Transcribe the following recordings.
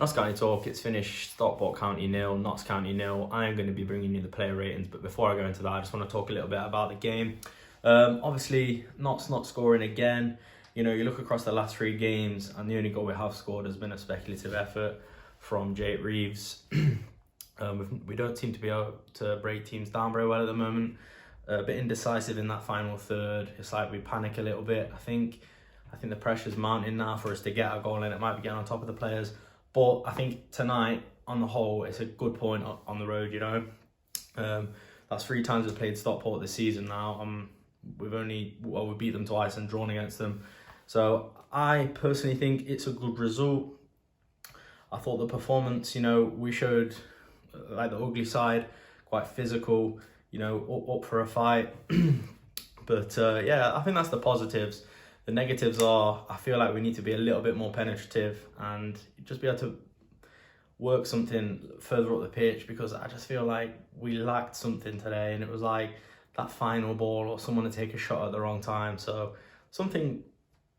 Notts County Talk, it's finished. Stockport County 0, Notts County 0. I am going to be bringing you the player ratings, but before I go into that, I just want to talk a little bit about the game. Obviously, Notts not scoring again. You know, you look across the last 3 games, and the only goal we have scored has been a speculative effort from Jake Reeves. We don't seem to be able to break teams down very well at the moment. A bit indecisive in that final third. It's like we panic a little bit. I think the pressure's mounting now for us to get a goal, and it might be getting on top of the players. But I think tonight, on the whole, it's a good point on the road, you know. That's 3 times we've played Stockport this season now. We beat them twice and drawn against them. So I personally think it's a good result. I thought the performance, you know, we showed like the ugly side, quite physical, you know, up for a fight. But yeah, I think that's the positives. The negatives are, I feel like we need to be a little bit more penetrative and just be able to work something further up the pitch, because I just feel like we lacked something today, and it was like that final ball or someone to take a shot at the wrong time. So something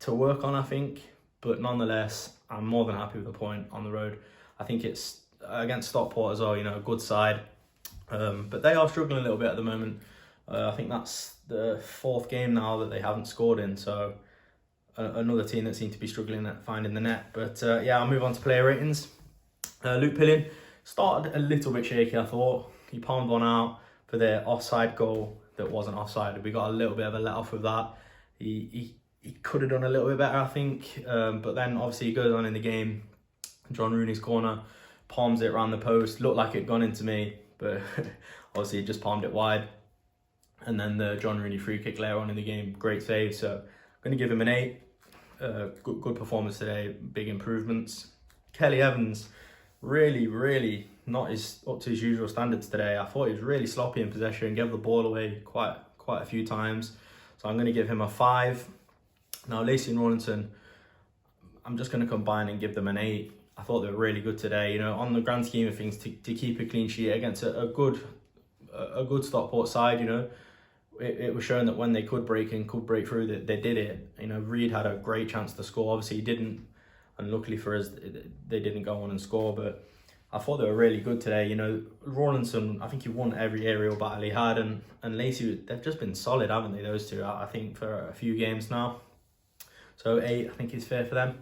to work on, I think, but nonetheless, I'm more than happy with the point on the road. I think it's against Stockport as well, you know, a good side, but they are struggling a little bit at the moment. I think that's the 4th game now that they haven't scored in, so another team that seems to be struggling at finding the net. But yeah, I'll move on to player ratings. Luke Pilling started a little bit shaky, I thought. He palmed one out for the offside goal that wasn't offside. We got a little bit of a let off with that. He could have done a little bit better, I think. But then obviously he goes on in the game. John Rooney's corner, palms it around the post. Looked like it gone into me, but obviously he just palmed it wide. And then the John Rooney free kick later on in the game, great save. So I'm going to give him an 8. Good performance today, big improvements. Kelly Evans, really not up to his usual standards today. I thought he was really sloppy in possession, gave the ball away quite a few times. So I'm going to give him a 5. Now Lacey and Rawlinson, I'm just going to combine and give them an 8. I thought they were really good today. You know, on the grand scheme of things, to keep a clean sheet against a good Stockport side, you know, it was showing that when they could break through, that they did it. You know, Reed had a great chance to score. Obviously he didn't, and luckily for us, they didn't go on and score. But I thought they were really good today. You know, Rawlinson, I think he won every aerial battle he had, and Lacey, they've just been solid, haven't they, those two, I think, for a few games now. So 8, I think, is fair for them.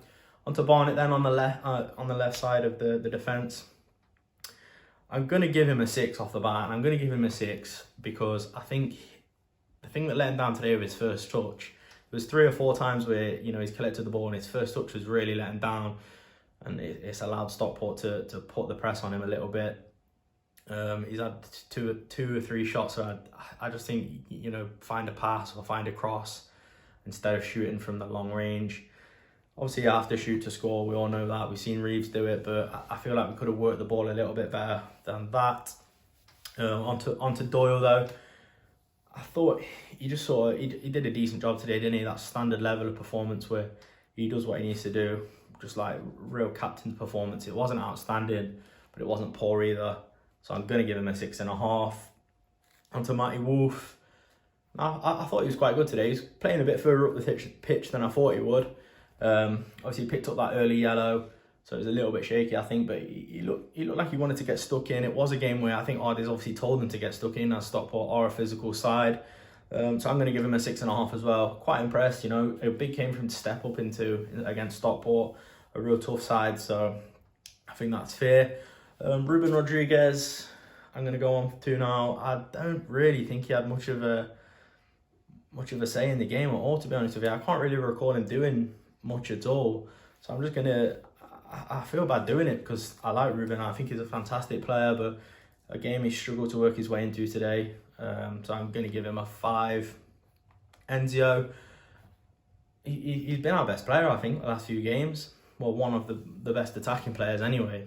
On to Barnett then on the left side of the defence. I'm going to give him a 6 off the bat, and I'm going to give him a 6 because I think the thing that let him down today was his first touch. There was 3 or 4 times where, you know, he's collected the ball and his first touch was really letting down, and it's allowed Stockport to put the press on him a little bit. He's had 2 or 3 shots, so I just think, you know, find a pass or find a cross instead of shooting from the long range. Obviously you have to shoot to score, we all know that. We've seen Reeves do it, but I feel like we could have worked the ball a little bit better than that. Onto Doyle though. I thought he just he did a decent job today, didn't he? That standard level of performance where he does what he needs to do, just like real captain's performance. It wasn't outstanding, but it wasn't poor either. So I'm going to give him a 6.5. Onto Matty Wolf. I thought he was quite good today. He's playing a bit further up the pitch than I thought he would. Obviously he picked up that early yellow, so it was a little bit shaky, I think, but he looked like he wanted to get stuck in. It was a game where I think Ardy's obviously told him to get stuck in, as Stockport are a physical side. So I'm going to give him a 6.5 as well. Quite impressed, you know, a big game for him to step up into against Stockport, a real tough side, so I think that's fair. Ruben Rodriguez, I'm going to go on to now. I don't really think he had much of a say in the game at all, to be honest with you. I can't really recall him doing much at all. So I'm just going to, I feel bad doing it because I like Ruben. I think he's a fantastic player, but a game he struggled to work his way into today. So I'm going to give him a 5. Enzio, he's been our best player, I think, the last few games. Well, one of the best attacking players anyway.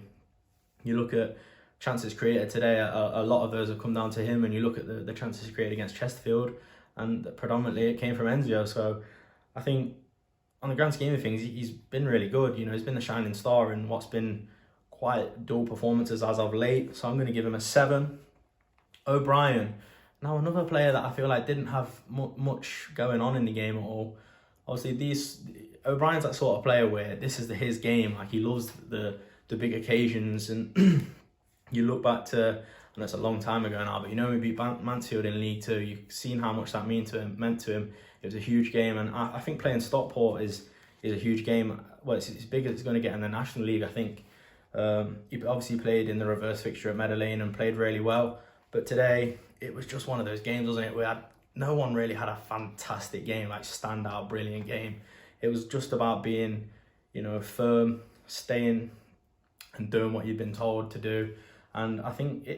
You look at chances created today, a lot of those have come down to him, and you look at the chances created against Chesterfield, and predominantly it came from Enzio. So I think on the grand scheme of things, he's been really good. You know, he's been the shining star in what's been quite dull performances as of late. So I'm going to give him a 7. O'Brien, now another player that I feel like didn't have much going on in the game at all. Obviously, O'Brien's that sort of player where this is his game. Like, he loves the the big occasions. And you look back to, I know it's a long time ago now, but you know, we beat Mansfield in League Two. You've seen how much that meant to him. It was a huge game, and I think playing Stockport is a huge game. Well, it's as big as it's going to get in the National League, I think. He obviously played in the reverse fixture at Meadow Lane and played really well. But today, it was just one of those games, wasn't it? No one really had a fantastic game, like standout, brilliant game. It was just about being, you know, firm, staying and doing what you've been told to do. And I think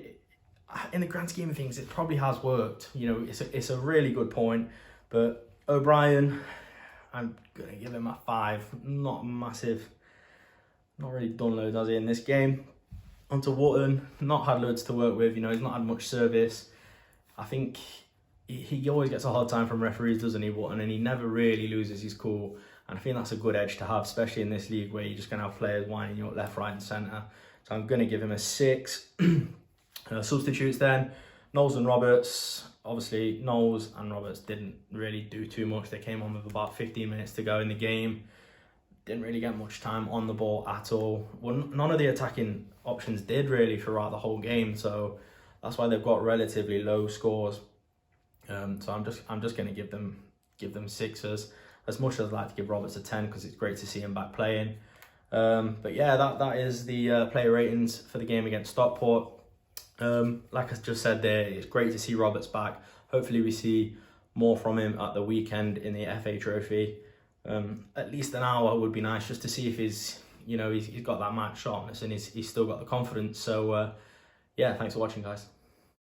in the grand scheme of things, it probably has worked. You know, it's a really good point. But O'Brien, I'm going to give him a 5. Not massive. Not really done loads, has he, in this game. Onto Wotton, not had loads to work with. You know, he's not had much service. I think he always gets a hard time from referees, doesn't he, Wotton? And he never really loses his cool. And I think that's a good edge to have, especially in this league where you're just going to have players winding you up left, right and centre. So I'm going to give him a 6. Substitutes then, Knowles and Roberts. Obviously, Knowles and Roberts didn't really do too much. They came on with about 15 minutes to go in the game. Didn't really get much time on the ball at all. Well, none of the attacking options did really throughout the whole game. So that's why they've got relatively low scores. So I'm just going to give them 6s. As much as I'd like to give Roberts a 10 because it's great to see him back playing. But yeah, that is the player ratings for the game against Stockport. Like I just said there, it's great to see Roberts back. Hopefully we see more from him at the weekend in the FA Trophy. At least an hour would be nice just to see if he's got that match sharpness and he's still got the confidence. So yeah, thanks for watching, guys.